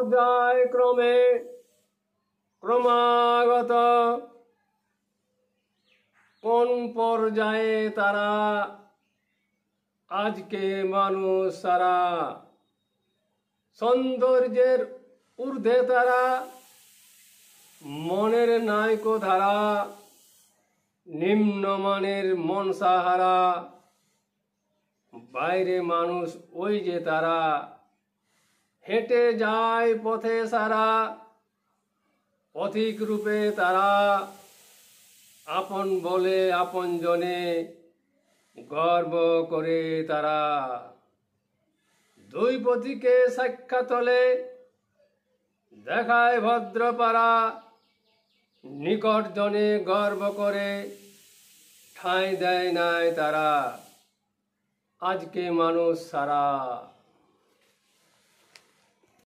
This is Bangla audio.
পর্যায়ক্রমে ক্রমাগত কোন পর্যায়ে তারা আজকে মানুষ সারা সৌন্দর্যের ঊর্ধ্বে তারা মনের নায়ক ধারা নিম্নমানের মনসাহারা বাইরে মানুষ ওই যে তারা হেঁটে যায় পথে সারা পথিক রূপে তারা আপন বলে আপন জনে গর্ব করে তারা দুই পথিকে সাক্ষাৎ হলে দেখায় ভদ্রপাড়া নিকট জনে গর্ব করে ঠাঁই দেয় নাই তারা আজকে মানুষ সারা।